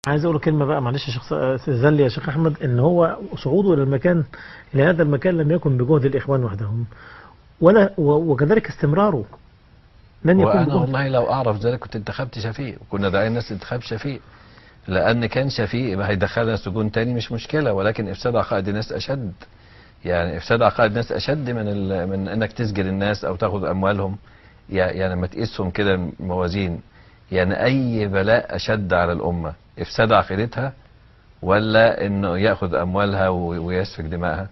عايز اقول كلمه بقى، معلش يا شيخ، استاذن لي يا شيخ احمد، ان هو صعوده الى المكان، لهذا المكان، لم يكن بجهد الاخوان وحدهم، ولا وكذلك استمراره لن يكون وانا بجهد. والله لو اعرف ذلك كنت انتخبت شفيق، وكنا داعين الناس تنتخب شفيق، لان كان شفيق ما هيدخلنا سجون تاني مش مشكله، ولكن افساد عقائد الناس اشد. يعني افساد عقائد الناس اشد من انك تسجن الناس او تاخذ اموالهم. يعني لما تقيسهم كده موازين، يعني اي بلاء اشد على الامه، افساد عقيدتها ولا انه ياخذ اموالها ويسفك دمائها؟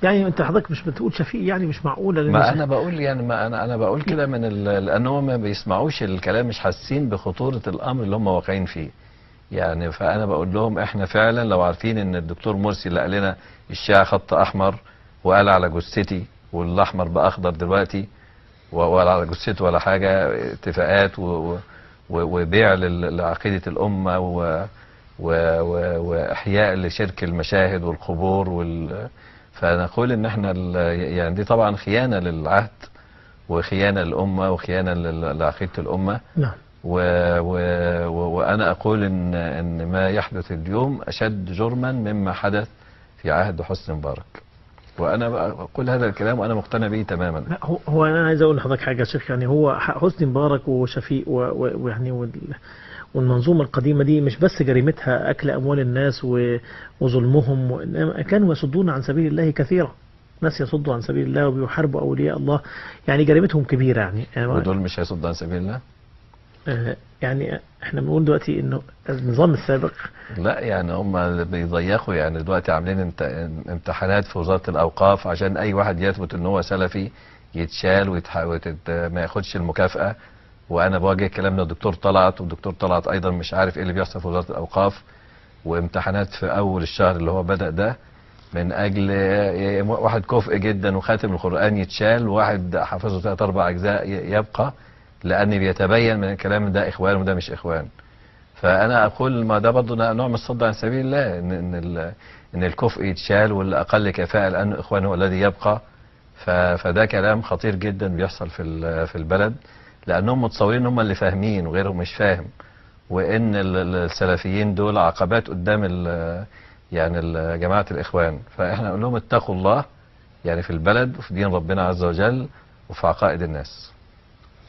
يعني انت حضرتك مش بتقول شفيق؟ يعني مش معقوله، لان ما انا بقول يعني ما انا بقول كده لان هم ما بيسمعوش الكلام، مش حاسين بخطوره الامر اللي هم واقعين فيه. يعني فانا بقول لهم احنا فعلا لو عارفين ان الدكتور مرسي اللي قال لنا الشيعة خط احمر، وقال على جثتي والاحمر باخضر دلوقتي، ولا على جثته ولا حاجه، اتفاقات وبيع لعقيده الامه واحياء لشرك المشاهد والقبور فنقول ان احنا يعني دي طبعا خيانه للعهد، وخيانه للامه، وخيانه لعقيده الامه. نعم. و و وأنا أقول إن ما يحدث اليوم أشد جرما مما حدث في عهد حسني مبارك. وأنا أقول هذا الكلام وأنا مقتنع به تماما. لا، هو انا عايز اقول لحضرتك حاجه يا شيخ. يعني هو حسني مبارك وشفيق ويعني والمنظومه القديمه دي مش بس جريمتها اكل اموال الناس وظلمهم، وإنما كانوا يصدون عن سبيل الله كثيرا. ناس يصدوا عن سبيل الله وبيحاربوا اولياء الله. يعني جريمتهم كبيره يعني. ودول مش هيصد عن سبيل الله؟ يعني احنا بنقول دلوقتي انه النظام السابق. لا، يعني هم بيضيقوا. يعني دلوقتي عاملين امتحانات في وزارة الأوقاف عشان أي واحد يثبت إن هو سلفي يتشال ما ياخدش المكافأة. وأنا بواجه الكلام ده الدكتور طلعت، والدكتور طلعت أيضا مش عارف إيه اللي بيحصل في وزارة الأوقاف. وامتحانات في أول الشهر اللي هو بدأ ده، من أجل واحد كفء جدا وخاتم القرآن يتشال، وواحد حافظه 3 4 أجزاء يبقى، لأن بيتبين من الكلام ده إخوان وده مش إخوان. فانا اقول ما ده برضه نوع من الصد عن سبيل الله، ان الكفء يتشال والاقل كفاءه لانه اخوان هو الذي يبقى. فده كلام خطير جدا بيحصل في البلد، لانهم متصورين هم اللي فاهمين وغيرهم مش فاهم، وان السلفيين دول عقبات قدام يعني جماعه الاخوان. فاحنا نقول لهم اتقوا الله، يعني في البلد وفي دين ربنا عز وجل وفي عقائد الناس.